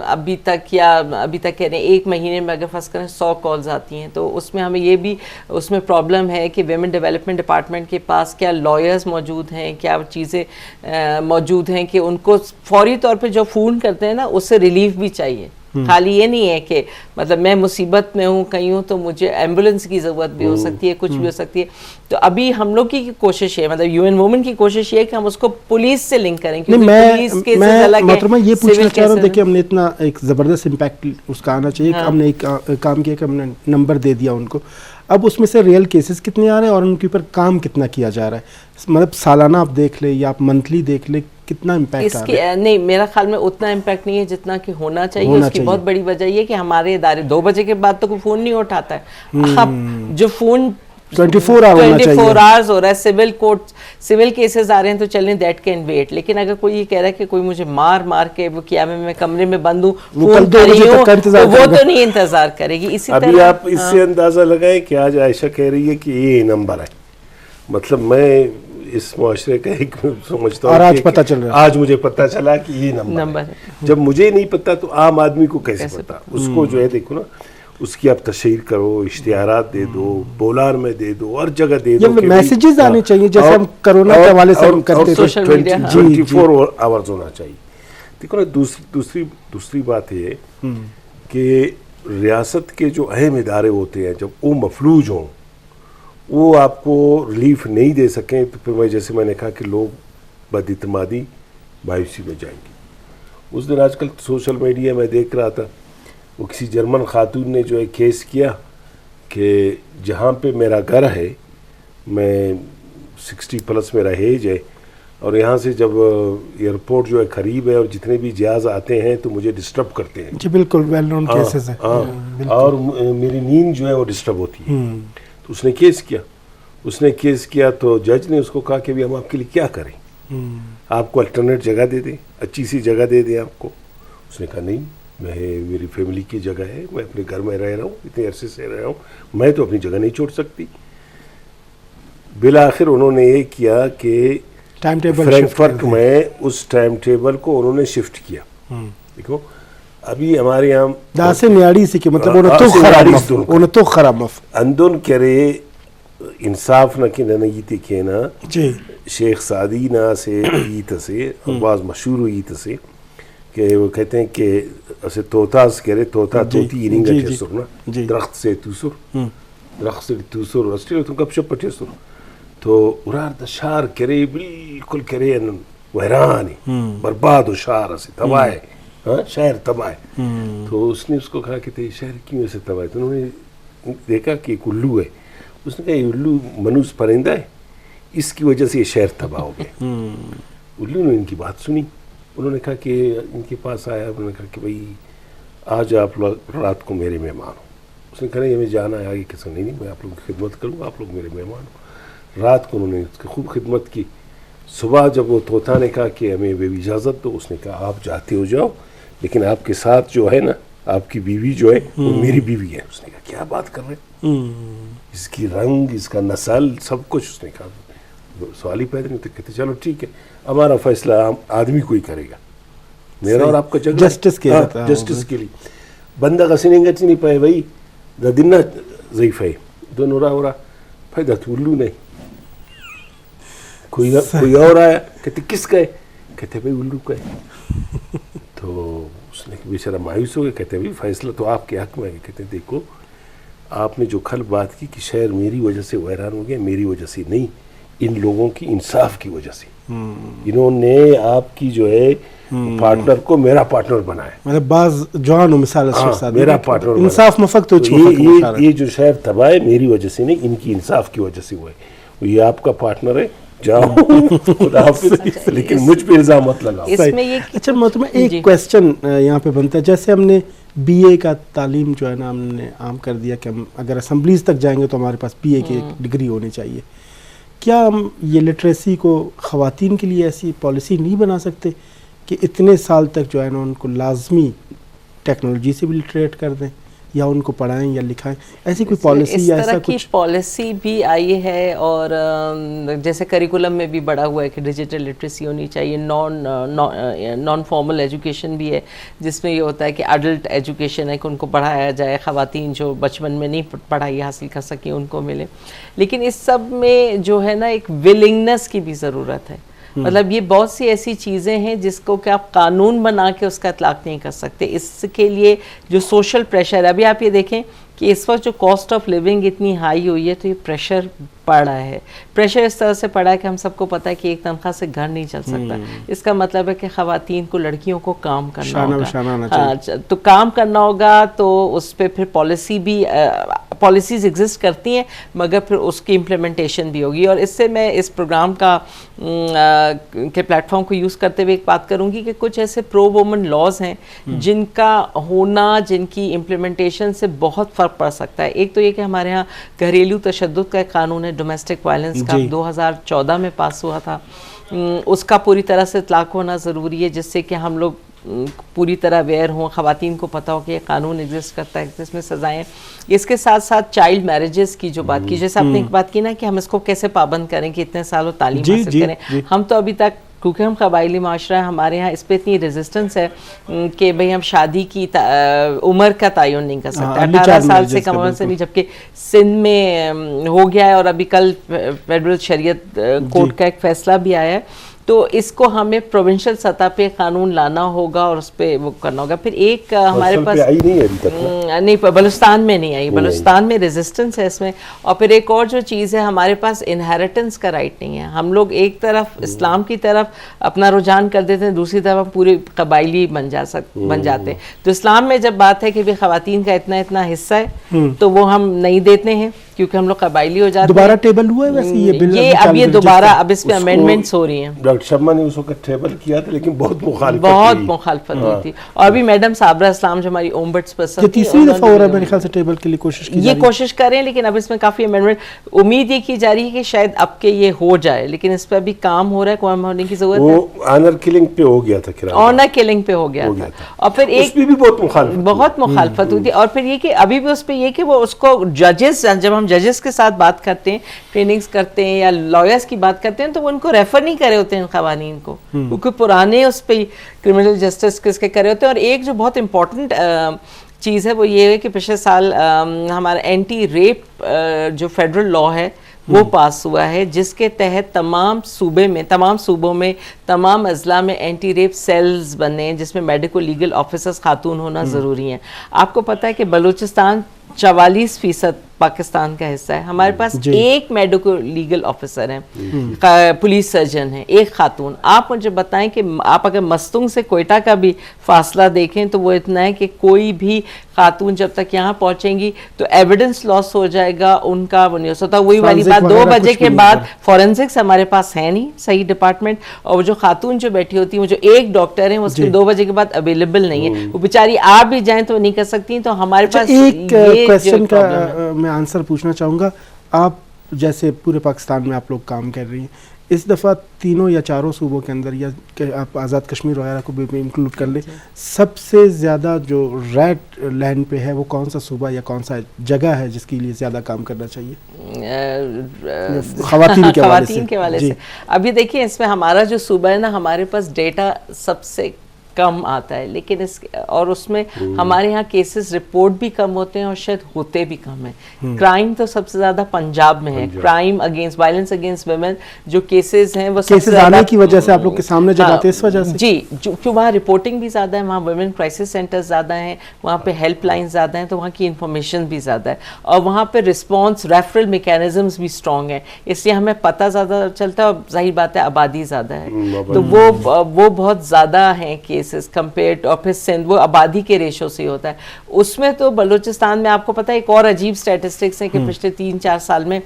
ابھی تک کہہ رہے ہیں 1 مہینے میں اگر فرض کریں 100 کالز آتی ہیں, تو اس میں ہمیں یہ بھی اس میں پرابلم ہے کہ ویمن ڈیولپمنٹ ڈپارٹمنٹ کے پاس کیا لائرز موجود ہیں, کیا چیزیں موجود ہیں کہ ان کو فوری طور پہ جو فون کرتے ہیں نا اس سے ریلیف بھی چاہیے. خالی یہ نہیں ہے کہ مطلب میں مصیبت میں ہوں کہیں ہوں تو مجھے ایمبولینس کی ضرورت بھی ہو سکتی ہے, کچھ بھی ہو سکتی ہے. تو ابھی ہم لوگ کی کوشش ہے, مطلب UN وومن کی کوشش یہ ہے کہ ہم اس کو پولیس سے لنک کریں, کیونکہ پولیس کے محترمہ یہ پوچھنا چاہ رہا ہوں, دیکھیں ہم نے اتنا ایک زبردست امپیکٹ اس کا آنا چاہیے, ہم نے ایک کام کیا کہ ہم نے نمبر دے دیا ان کو. اب اس میں سے ریئل کیسز کتنے آ رہے ہیں اور ان کے اوپر کام کتنا کیا جا رہا ہے, مطلب سالانہ آپ دیکھ لیں یا آپ منتھلی دیکھ لیں کتنا امپیکٹ آ رہا ہے؟ نہیں, میرا خیال میں اتنا امپیکٹ نہیں ہے جتنا کہ ہونا چاہیے. اس کی بہت بڑی وجہ یہ کہ ہمارے ادارے 2 بجے کے بعد تو کوئی فون نہیں اٹھاتا ہے. اب جو فون 24 آورز ہو رہا ہے, سول کیسز آ رہے ہیں تو چلیں دیٹ کین ویٹ. لیکن اگر کوئی یہ کہہ رہا ہے کہ کوئی مجھے مار کے وہ کیا میں کمرے میں بند ہوں فون کر رہی ہوں, تو وہ تو نہیں انتظار کرے گی. اسی طرح ابھی آپ اس سے اندازہ لگائیں کہ آج عائشہ کہہ رہی ہے کہ یہ نمبر ہے, مطلب میں اس معاشرے کا ایک سمجھتا ہوں کہ آج مجھے پتہ چلا کہ یہ نمبر ہے. جب مجھے نہیں پتا تو عام آدمی کو کیسے پتا؟ اس کو جو ہے دیکھو نا, اس کی آپ تشہیر کرو, اشتہارات دے دو, بولار میں دے دو, ہر جگہ دے دو, میسیجز آنے چاہیے جیسے ہم کرونا کے حوالے سے ہم کرتے تھے, 24 آورز ہونا چاہیے. دیکھو نا دوسری بات یہ کہ ریاست کے جو اہم ادارے ہوتے ہیں جب وہ مفلوج ہوں, وہ آپ کو ریلیف نہیں دے سکیں, تو پھر جیسے میں نے کہا کہ لوگ بد اعتمادی مایوسی میں جائیں گے. اس دن آج کل سوشل میڈیا میں دیکھ رہا تھا, وہ کسی جرمن خاتون نے جو ہے کیس کیا کہ جہاں پہ میرا گھر ہے, میں 60+ میرا ایج ہے, اور یہاں سے جب ایئرپورٹ جو ہے قریب ہے اور جتنے بھی جہاز آتے ہیں تو مجھے ڈسٹرب کرتے ہیں. جی بالکل ویل نون کیسز ہیں, اور میری نیند جو ہے وہ ڈسٹرب ہوتی ہے. تو اس نے کیس کیا تو جج نے اس کو کہا کہ ابھی ہم آپ کے لیے کیا کریں, آپ کو الٹرنیٹ جگہ دے دیں, اچھی سی جگہ دے دیں آپ کو. اس نے کہا نہیں, میری فیملی کی جگہ ہے, میں اپنے گھر میں رہ رہا ہوں, اتنے عرصے سے رہ رہا ہوں, میں تو اپنی جگہ نہیں چھوڑ سکتی. بالآخر انہوں نے یہ کیا کہ فرینکفرٹ میں اس ٹائم ٹیبل کو انہوں نے شفٹ کیا. دیکھو ابھی ہمارے یہاں داسے نیاڑی سی کہ مطلب انہیں تو خراب مف اندون کرے انصاف نہ کہ نہ یہ کہنا جی شیخ سعدی نہ سے ایت سے بعض مشہور ایت سے کہ وہ کہتے ہیں کہ اسے طوطاس کرے طوطا طوطی رنگا چھ سرنا درخت سے توسر اسٹیل تم کب شپ پٹے سر تو ارار دا شار کرے بالکل کرے ویرانی برباد و شار اسے تباہ ہے شہر تباہ ہے. تو اس نے اس کو کہا کہ تے شہر کیوں ایسے تباہ ہے؟ تو انہوں نے دیکھا کہ ایک الو ہے. اس نے کہا یہ الو منوس پرندہ ہے, اس کی وجہ سے یہ شہر تباہ ہو گیا. الو نے ان کی بات سنی, انہوں نے کہا کہ ان کے پاس آیا, انہوں نے کہا کہ بھائی آج آپ لوگ رات کو میرے مہمان ہو. اس نے کہا نہیں ہمیں جانا ہے آگے, کسی نہیں میں آپ لوگوں کی خدمت کروں گا, آپ لوگ میرے مہمان ہو. رات کو انہوں نے اس کی خوب خدمت کی. صبح جب وہ طوطا نے کہا کہ ہمیں بیوی اجازت دو, اس نے کہا آپ جاتے ہو جاؤ, لیکن آپ کے ساتھ جو ہے نا آپ کی بیوی جو ہے وہ میری بیوی ہے. اس نے کہا کیا بات کر رہے ہیں, اس کی رنگ, اس کا نسل, سب کچھ. اس نے کہا سوال ہی پیدا نہیں. تو کہتے چلو ٹھیک ہے, ہمارا فیصلہ آدمی کوئی کرے گا, میرا اور آپ کا جگہ جسٹس کے لیے. بندہ کا سنیں گچ نہیں پائے بھائی ددنا ضعیف ہے دونوں رہا فائدہ تو الو نہیں. کوئی اور آیا, کہتے کس کا ہے, کہتے بھائی الو کا ہے. تو اس نے بیچارہ مایوس ہو گیا, کہتے بھائی فیصلہ تو آپ کے حق میں ہے. کہتے دیکھو آپ نے جو کل بات کی کہ شہر میری وجہ سے ویران ہو گیا, میری وجہ سے نہیں, ان لوگوں کی انصاف کی وجہ سے. انہوں نے آپ کی جو ہے پارٹنر کو میرا پارٹنر بنایا, مطلب بعض جوان و مثال میرا پارٹنر انصاف مفق تو یہ جو شہر تباہ ہے میری وجہ سے نہیں, ان کی انصاف کی وجہ سے ہوا ہے. یہ آپ کا پارٹنر ہے, جاؤ خدا حافظ, لیکن مجھ پہ الزام مت لگاؤ. اچھا محترمہ ایک کویسچن یہاں پہ بنتا ہے, جیسے ہم نے بی اے کا تعلیم جو ہے نا ہم نے عام کر دیا کہ ہم اگر اسمبلیز تک جائیں گے تو ہمارے پاس بی اے کی ایک ڈگری ہونی چاہیے. کیا ہم یہ لٹریسی کو خواتین کے لیے ایسی پالیسی نہیں بنا سکتے کہ اتنے سال تک جو ہے نا ان کو لازمی ٹیکنالوجی سے بھی لٹریٹ کر دیں, یا ان کو پڑھائیں یا لکھائیں, ایسی کوئی پالیسی یا ایسا کچھ؟ اس پالیسی بھی آئی ہے, اور جیسے کریکولم میں بھی بڑا ہوا ہے کہ ڈیجیٹل لٹریسی ہونی چاہیے. نان فارمل ایجوکیشن بھی ہے جس میں یہ ہوتا ہے کہ ایڈلٹ ایجوکیشن ہے کہ ان کو پڑھایا جائے, خواتین جو بچپن میں نہیں پڑھائی حاصل کر سکیں ان کو ملے. لیکن اس سب میں جو ہے نا ایک ولنگنس کی بھی ضرورت ہے. مطلب یہ بہت سی ایسی چیزیں ہیں جس کو کہ آپ قانون بنا کے اس کا اطلاق نہیں کر سکتے. اس کے لیے جو سوشل پریشر ہے, ابھی آپ یہ دیکھیں کہ اس وقت جو کاسٹ آف لیونگ اتنی ہائی ہوئی ہے تو یہ پریشر پڑا ہے. پریشر اس طرح سے پڑا ہے کہ ہم سب کو پتہ ہے کہ ایک تنخواہ سے گھر نہیں چل سکتا. اس کا مطلب ہے کہ خواتین کو, لڑکیوں کو کام کرنا ہوگا. تو کام کرنا ہوگا تو اس پہ پھر پالیسیز ایگزسٹ کرتی ہیں, مگر پھر اس کی امپلیمنٹیشن بھی ہوگی. اور اس سے میں اس پروگرام کے پلیٹ فارم کو یوز کرتے ہوئے ایک بات کروں گی کہ کچھ ایسے پرو وومن لاز ہیں جن کا ہونا, جن کی امپلیمنٹیشن سے بہت فرق پڑ سکتا ہے. ایک تو یہ کہ ہمارے ہاں گھریلو تشدد کا ایک قانون ہے, ڈومیسٹک وائلنس کا, 2014 میں پاس ہوا تھا. اس کا پوری طرح سے اطلاق ہونا ضروری ہے جس سے کہ ہم لوگ پوری طرح اویئر ہوں, خواتین کو پتہ ہو کہ یہ قانون ایگزسٹ کرتا ہے, جس میں سزائیں. اس کے ساتھ ساتھ چائلڈ میرجز کی جو بات کی, جیسے آپ نے ایک بات کی نا کہ ہم اس کو کیسے پابند کریں کہ اتنے سالوں تعلیم حاصل کریں. ہم تو ابھی تک, کیونکہ ہم قبائلی معاشرہ ہیں, ہمارے ہاں اس پہ اتنی ریزسٹنس ہے کہ بھئی ہم شادی کی عمر کا تعین نہیں کر سکتے, 18 سال سے کم عمر سے نہیں, جبکہ سندھ میں ہو گیا ہے. اور ابھی کل فیڈرل شریعت کورٹ کا ایک فیصلہ بھی آیا ہے. تو اس کو ہمیں پروونشل سطح پہ قانون لانا ہوگا اور اس پہ وہ کرنا ہوگا. پھر ایک ہمارے پاس نہیں, بلوچستان میں نہیں آئی, بلوچستان میں ریزسٹنس ہے اس میں. اور پھر ایک اور جو چیز ہے, ہمارے پاس انہیریٹنس کا رائٹ نہیں ہے. ہم لوگ ایک طرف اسلام کی طرف اپنا رجحان کر دیتے ہیں, دوسری طرف پورے قبائلی بن جاتے ہیں. تو اسلام میں جب بات ہے کہ خواتین کا اتنا حصہ ہے تو وہ ہم نہیں دیتے ہیں کیونکہ ہم لوگ قبائلی ہو جاتے ہیں. دوبارہ ٹیبل ہوا ہے ویسے یہ بل, اب یہ دوبارہ اب اس پہ امینڈمنٹس ہو رہی ہیں. ڈاکٹر شمع نے اس وقت ٹیبل کیا تھا لیکن بہت مخالفت ہوئی تھی. اور بھی میڈم صابرہ اسلام جو ہماری اومبڈس پرسن, تیسری دفعہ ہو رہا ہے میرے خیال سے ٹیبل کے لیے کوشش کی, یہ کوشش کر رہے ہیں. لیکن اب اس میں کافی امینڈمنٹ, امید یہ کی جا رہی ہے کہ شاید اب کے یہ ہو جائے, لیکن اس پہ ابھی کام ہو رہا ہے, کام ہونے کی ضرورت ہے. وہ آنر کلنگ پہ ہو گیا تھا, آنر کلنگ پہ ہو گیا تھا. اور پھر ایک بھی بہت مخالفت ہوئی تھی. اور پھر یہ کہ ابھی بھی اس پہ یہ کہ وہ اس کو ججز, جب ہم ہم ججز کے ساتھ بات کرتے ہیں، ٹریننگز کرتے ہیں یا لائرس کی بات کرتے ہیں تو وہ ان کو ریفر نہیں کرے ہوتے ہیں ان قوانین کو، کیونکہ پرانے اس پہ کرمنل جسٹس کس کے کرے ہوتے ہیں. اور ایک جو بہت امپورٹنٹ چیز ہے وہ یہ ہے کہ پچھلے سال ہمارا اینٹی ریپ جو فیڈرل لا ہے وہ پاس ہوا ہے، جس کے تحت تمام صوبوں میں تمام اضلاع میں اینٹی ریپ سیلز بنے ہیں جس میں میڈیکو لیگل آفیسرز خاتون ہونا ضروری ہیں. آپ کو پتہ ہے کہ بلوچستان 44% پاکستان کا حصہ ہے، ہمارے پاس ایک میڈیکو لیگل آفیسر ہیں، پولیس سرجن ہیں، ایک خاتون. آپ مجھے بتائیں کہ آپ اگر مستونگ سے کوئٹہ کا بھی فاصلہ دیکھیں تو وہ اتنا ہے کہ کوئی بھی خاتون جب تک یہاں پہنچیں گی تو ایویڈنس لاس ہو جائے گا ان کا، وہ نہیں ہو سکتا. وہی والی بات 2 بجے کے بعد فورینسکس ہمارے پاس ہے نہیں صحیح ڈپارٹمنٹ، اور وہ جو خاتون جو بیٹھی ہوتی ہیں وہ جو ایک ڈاکٹر ہیں اس کے 2 بجے کے بعد اویلیبل نہیں ہے، وہ بیچاری آپ بھی جائیں تو نہیں کر سکتی. تو ہمارے پاس ایک کویسچن کا میں آنسر پوچھنا چاہوں گا. آپ جیسے پورے پاکستان میں آپ لوگ کام کر رہی ہیں، اس دفعہ 3 یا 4 صوبوں کے اندر، یا کہ آپ آزاد کشمیر وغیرہ کو بھی انکلوڈ کر لیں، سب سے زیادہ جو ریڈ لینڈ پہ ہے وہ کون سا صوبہ یا کون سا جگہ ہے جس کے لیے زیادہ کام کرنا چاہیے خواتین کے حوالے سے؟ ابھی دیکھیں اس میں ہمارا جو صوبہ ہے نا، ہمارے پاس ڈیٹا سب سے کم آتا ہے، لیکن اس میں ہمارے ہاں کیسز رپورٹ بھی کم ہوتے ہیں اور شاید ہوتے بھی کم ہیں. کرائم تو سب سے زیادہ پنجاب میں ہے، crime against violence against women جو کیسز ہیں وہ کیسز آنے کی وجہ سے آپ لوگ کے سامنے جب آتے ہیں اس وجہ سے. جی، کیوں وہاں رپورٹنگ بھی زیادہ ہے، وہاں ویمن کرائسس سینٹر زیادہ ہیں، وہاں پہ ہیلپ لائن زیادہ ہیں، تو وہاں کی انفارمیشن بھی زیادہ ہے، اور وہاں پہ رسپانس ریفرل میکینزمز بھی اسٹرانگ ہیں، اس لیے ہمیں پتہ زیادہ چلتا ہے. اور ظاہر بات ہے آبادی زیادہ ہے تو وہ بہت زیادہ ہیں کمپیئرڈ، اور پھر سندھ وہ آبادی کے ریشو سے ہوتا ہے. اس میں تو بلوچستان میں آپ کو پتہ ہے ایک اور عجیب سٹیٹسٹکس ہیں کہ پچھلے 3-4 سال میں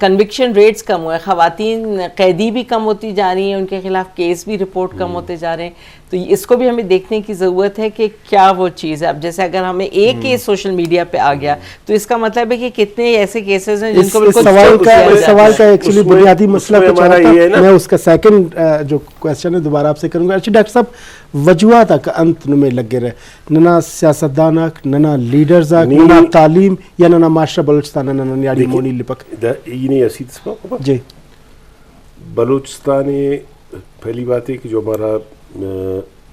کنوکشن ریٹس کم ہوئے، خواتین قیدی بھی کم ہوتی جا رہی ہیں، ان کے خلاف کیس بھی رپورٹ کم ہوتے جا رہے ہیں. تو اس کو بھی ہمیں دیکھنے کی ضرورت ہے کہ کیا وہ چیز ہے. اب جیسے اگر ہمیں ایک کیس سوشل میڈیا پہ آ گیا تو اس کا مطلب ہے کہ کتنے ایسے کیسز ہیں جن کو بالکل سوال کا ایکچولی بنیادی مسئلہ کچھ اور تھا. میں اس کا سیکنڈ جو کویسچن ہے دوبارہ آپ سے کروں گا. اچھا ڈاکٹر صاحب، وجوہات انت میں لگے رہے ننا سیاستدان ننا لیڈرز ننا تعلیم یا ننا معاشرہ بلوچستان ننا نیاڑی مونی لپک جی بلوچستان. پہلی بات ہے کہ جو ہمارا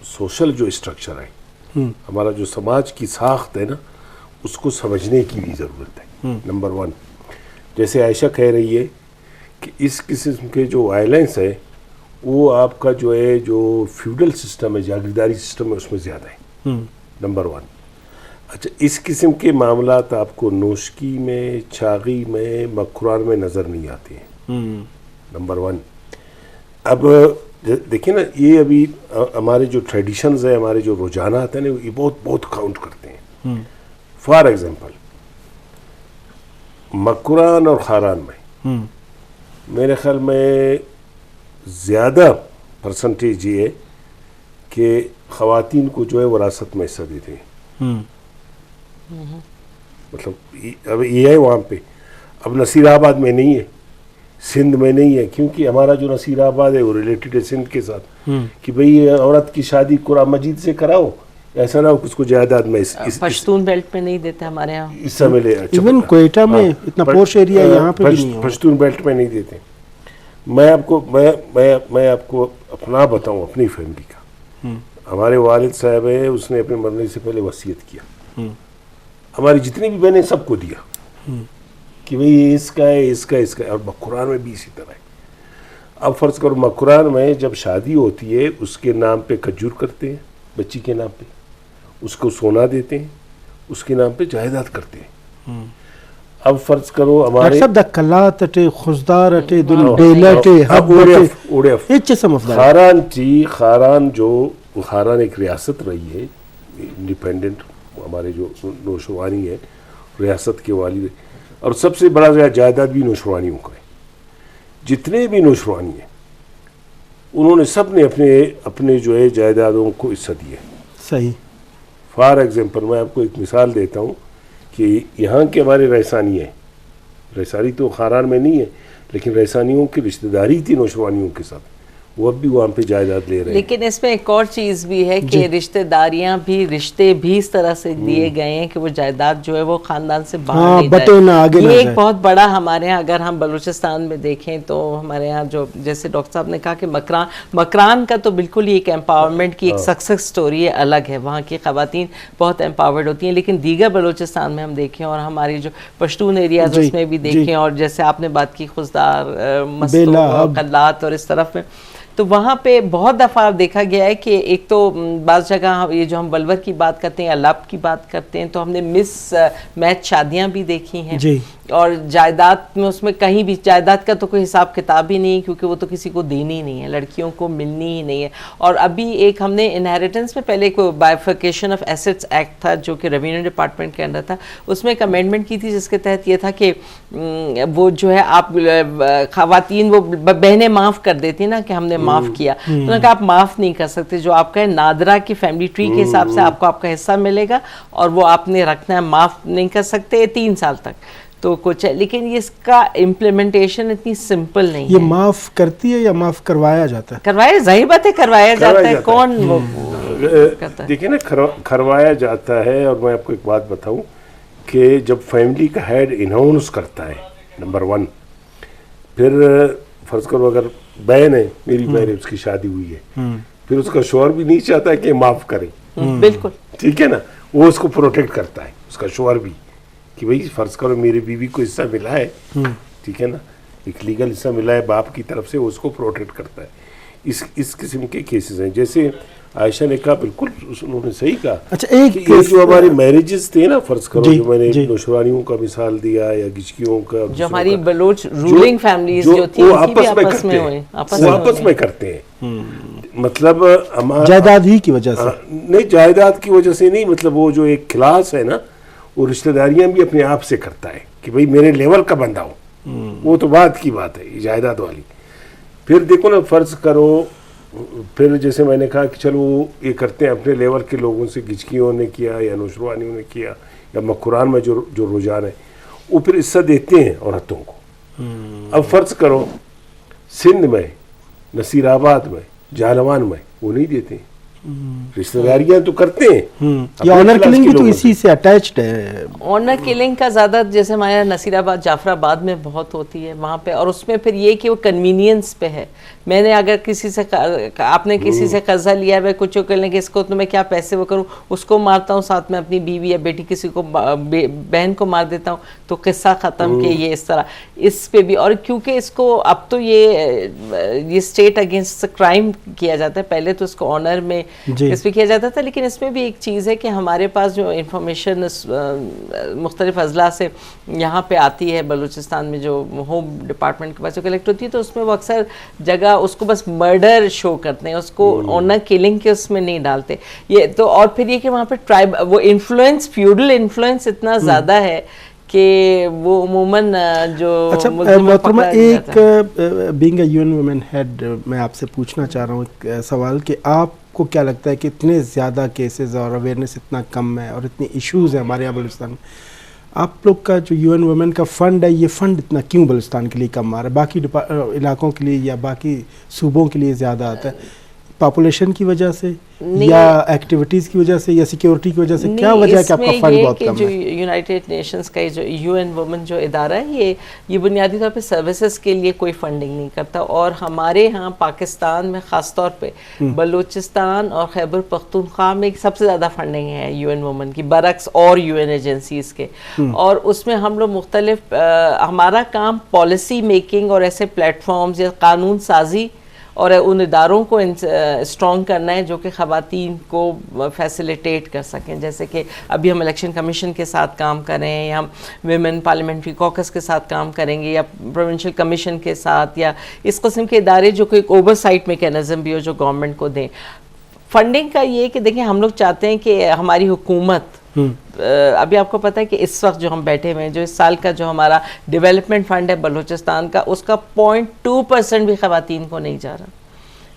سوشل جو اسٹرکچر ہے، ہمارا جو سماج کی ساخت ہے نا، اس کو سمجھنے کی بھی ضرورت ہے. نمبر 1، جیسے عائشہ کہہ رہی ہے کہ اس قسم کے جو وائلنس ہے وہ آپ کا جو ہے جو فیوڈل سسٹم ہے، جاگیرداری سسٹم ہے، اس میں زیادہ ہے. نمبر 1. اچھا، اس قسم کے معاملات آپ کو نوشکی میں، چاغی میں، مکران میں نظر نہیں آتے ہیں. نمبر 1. اب دیکھیں نا، یہ ابھی ہمارے جو ٹریڈیشنز ہیں، ہمارے جو رجحانات ہیں نا، یہ بہت کاؤنٹ کرتے ہیں. فار ایگزامپل مکران اور خاران میں میرے خیال میں زیادہ پرسنٹیج یہ ہے کہ خواتین کو جو ہے وراثت میں حصہ دیتے ہیں. مطلب اب یہ ہے وہاں پہ. اب نصیر آباد میں نہیں ہے، سندھ میں نہیں ہے، کیونکہ ہمارا جو نصیر آباد ہے وہ ریلیٹڈ ہے سندھ کے ساتھ کہ بھئی عورت کی شادی قرآن مجید سے کراؤ، ایسا نہ ہو کہ اس کو جائیداد میں پشتون بیلٹ میں نہیں دیتے ہمارے یہاں، حصہ ملے. ایون کوئٹہ میں اتنا پوش ایریا ہے، یہاں پہ بھی نہیں ہے. پشتون بیلٹ میں نہیں دیتے. میں آپ کو اپنا بتاؤں اپنی فیملی کا. ہمارے والد صاحب ہیں، اس نے اپنے مرنے سے پہلے وصیت کیا، ہماری جتنی بھی بہنیں سب کو دیا کہ بھئی اس کا ہے، اس کا ہے. اور مکران میں بھی اسی طرح ہے. اب فرض کرو مکران میں جب شادی ہوتی ہے اس کے نام پہ کھجور کرتے ہیں، بچی کے نام پہ اس کو سونا دیتے ہیں، اس کے نام پہ جائیداد کرتے ہیں. اب فرض کرو ہمارے سب دکلات اٹے خزدار اٹے دن ڈیلٹ ہب اٹے خاران چی خاران جو خاران ایک ریاست رہی ہے انڈیپینڈنٹ، ہمارے جو نوشوانی ہے ریاست کے والی، اور سب سے بڑا جائیداد بھی نوشوانیوں کا ہے. جتنے بھی نوشوانی ہیں انہوں نے سب نے اپنے جو ہے جائیدادوں کو حصہ دیا. صحیح. فار ایگزامپل میں آپ کو ایک مثال دیتا ہوں کہ یہاں کے ہمارے رحسانی ہیں، رحسانی تو خاران میں نہیں ہے لیکن رحسانیوں کی رشتہ داری تھی نوشوانیوں کے ساتھ، وہ اب بھی وہاں پہ جائیداد لے رہے ہیں. لیکن اس میں ایک اور چیز بھی ہے کہ رشتہ داریاں بھی رشتے بھی اس طرح سے دیے گئے ہیں کہ وہ جائیداد جو ہے وہ خاندان سے باہر نہیں جائے. یہ ایک بہت بڑا ہمارے ہاں اگر ہم بلوچستان میں دیکھیں تو ہمارے ہاں جو جیسے ڈاکٹر صاحب نے کہا کہ مکران کا تو بالکل ہی ایک امپاورمنٹ کی ایک سکسیس سٹوری ہے الگ ہے, وہاں کی خواتین بہت امپاورڈ ہوتی ہیں. لیکن دیگر بلوچستان میں ہم دیکھیں اور ہماری جو پشتون ایریاز اس میں بھی دیکھیں اور جیسے آپ نے بات کی خزدار, مستو, قلات اور اس طرف میں, تو وہاں پہ بہت دفعہ دیکھا گیا ہے کہ ایک تو بعض جگہ یہ جو ہم ولور کی بات کرتے ہیں, الاب کی بات کرتے ہیں, تو ہم نے مس میچ شادیاں بھی دیکھی ہیں اور جائیداد میں اس میں کہیں بھی جائیداد کا تو کوئی حساب کتاب ہی نہیں, کیونکہ وہ تو کسی کو دینی ہی نہیں ہے, لڑکیوں کو ملنی ہی نہیں ہے. اور ابھی ایک ہم نے انہیریٹنس میں پہلے ایک بائیفرکیشن آف ایسٹس ایکٹ تھا جو کہ ریونیو ڈپارٹمنٹ کے انڈر تھا, اس میں ایک امینڈمنٹ کی تھی جس کے تحت یہ تھا کہ وہ جو ہے آپ خواتین وہ بہنیں معاف کر دیتی نا کہ ہم نے معاف کیا, تو انہوں نے کہا آپ معاف نہیں کر سکتے, جو آپ کا نادرہ کی فیملی ٹری کے حساب سے آپ کو آپ کا حصہ ملے گا اور وہ آپ نے رکھنا ہے, معاف نہیں کر سکتے 3 سال تک. تو کچھ ہے, لیکن اس کا امپلیمنٹیشن اتنی سمپل نہیں ہے. یہ معاف کرتی ہے یا معاف کروایا جاتا ہے؟ کروایا, ظاہر بات ہے کروایا جاتا ہے. کون وہ کرتا ہے؟ دیکھیں نا, کروایا جاتا ہے. اور میں آپ کو ایک بات بتاؤں کہ جب فیملی کا ہیڈ اناؤنس کرتا ہے نمبر 1, پھر فرض کرو اگر بہن ہے, میری بہن ہے, اس کی شادی ہوئی ہے, پھر اس کا شوہر بھی نہیں چاہتا ہے کہ معاف کرے, بالکل ٹھیک ہے نا, وہ اس کو پروٹیکٹ کرتا ہے, اس کا شوہر بھی, کہ بھئی فرض کرو میری بیوی کو حصہ ملا ہے, ٹھیک ہے نا, ایک لیگل حصہ ملا ہے باپ کی طرف سے, وہ اس کو پروٹیکٹ کرتا ہے. اس قسم کے کیسز ہیں. جیسے عائشہ نے کہا, بالکل انہوں نے صحیح کہا. اچھا, ایک یہ جو ہماری میرجز تھے نا, فرض کرو جو میں نے نوشوانیوں کا مثال دیا یا گچکیوں کا, جو ہماری بلوچ رولنگ فیملیز جو تھی وہ آپس میں کرتے ہیں, مطلب جائیداد ہی کی وجہ سے نہیں, جائیداد کی وجہ سے نہیں, مطلب وہ جو ایک کلاس ہے نا, وہ رشتہ داریاں بھی اپنے آپ سے کرتا ہے کہ بھئی میرے لیول کا بندہ ہو, وہ تو بعد کی بات ہے جائیداد والی. پھر دیکھو نا, فرض کرو پھر جیسے میں نے کہا کہ چلو یہ کرتے ہیں اپنے لیول کے لوگوں سے, گچکیوں نے کیا یا نوشروانیوں نے کیا یا مکران میں جو رجحان ہے, وہ پھر حصہ دیتے ہیں عورتوں کو. اب فرض کرو سندھ میں, نصیر آباد میں, جہلوان میں وہ نہیں دیتے, رشتہ داریاں تو کرتے ہیں. یہ آنر کلنگ بھی تو اسی سے اٹیچڈ ہے. آنر کلنگ کا زیادہ جیسے ہمارے نصیر آباد, جعفر آباد میں بہت ہوتی ہے وہاں پہ, اور اس میں پھر یہ کہ وہ کنوینئنس پہ ہے. میں نے اگر کسی سے, آپ نے کسی سے قرضہ لیا ہے, کچھ کر لیں کہ اس کو تو میں کیا پیسے وہ کروں, اس کو مارتا ہوں, ساتھ میں اپنی بیوی یا بیٹی کسی کو بہن کو مار دیتا ہوں, تو قصہ ختم کہ یہ اس طرح. اس پہ بھی, اور کیونکہ اس کو اب تو یہ اسٹیٹ اگینسٹ کرائم کیا جاتا ہے, پہلے تو اس کو آنر میں اس پہ کیا جاتا تھا. لیکن اس میں بھی ایک چیز ہے کہ ہمارے پاس جو انفارمیشن مختلف اضلاع سے یہاں پہ آتی ہے بلوچستان میں, جو ہوم ڈپارٹمنٹ کے پاس جو کلیکٹ ہوتی ہے, تو اس میں وہ اکثر جگہ اس کو بس مرڈر شو کرتے ہیں, اس کو آنر کلنگ کے اس میں نہیں ڈالتے. یہ تو, اور پھر یہ کہ وہاں پہ ٹرائب وہ انفلوئنس, فیوڈل انفلوئنس اتنا زیادہ ہے کہ وہ عموماً جو. اچھا محترمہ, ایک being a U N woman head, میں آپ سے پوچھنا چاہ رہا ہوں ایک سوال کہ آپ کو کیا لگتا ہے کہ اتنے زیادہ کیسز اور اویئرنیس اتنا کم ہے اور اتنے ایشوز ہیں ہمارے یہاں بلوچستان میں, آپ لوگ کا جو یو این وومن کا فنڈ ہے, یہ فنڈ اتنا کیوں بلوچستان کے لیے کم آ رہا ہے؟ باقی علاقوں کے لیے یا باقی صوبوں کے لیے زیادہ آتا ہے, پاپولیشن کی وجہ سے یا ایکٹیویٹیز کی وجہ سے یا سیکیورٹی کی وجہ سے, کیا وجہ ہے کہ آپ کا فنڈ بہت کم ہے؟ جو یونائٹڈ نیشنز کا جو یو این وومن جو ادارہ ہے, یہ بنیادی طور پہ سروسز کے لیے کوئی فنڈنگ نہیں کرتا. اور ہمارے ہاں پاکستان میں خاص طور پہ بلوچستان اور خیبر پختونخوا میں سب سے زیادہ فنڈنگ ہے یو این وومن کی, برعکس اور یو این ایجنسیز کے. اور اس میں ہم لوگ مختلف, ہمارا کام پالیسی میکنگ اور ایسے پلیٹ فارمز یا قانون سازی اور ان اداروں کو اسٹرانگ کرنا ہے جو کہ خواتین کو فیسیلیٹیٹ کر سکیں. جیسے کہ ابھی ہم الیکشن کمیشن کے ساتھ کام کر رہے ہیں, یا ہم ویمن پارلیمنٹری کوکس کے ساتھ کام کریں گے, یا پروونشل کمیشن کے ساتھ, یا اس قسم کے ادارے جو کوئی اوور سائٹ میکینزم بھی ہو جو گورنمنٹ کو دیں. فنڈنگ کا یہ کہ دیکھیں, ہم لوگ چاہتے ہیں کہ ہماری حکومت, ابھی آپ کو پتہ ہے کہ اس وقت جو ہم بیٹھے ہوئے ہیں, جو اس سال کا جو ہمارا ڈیولپمنٹ فنڈ ہے بلوچستان کا, اس کا 0.2% بھی خواتین کو نہیں جا رہا.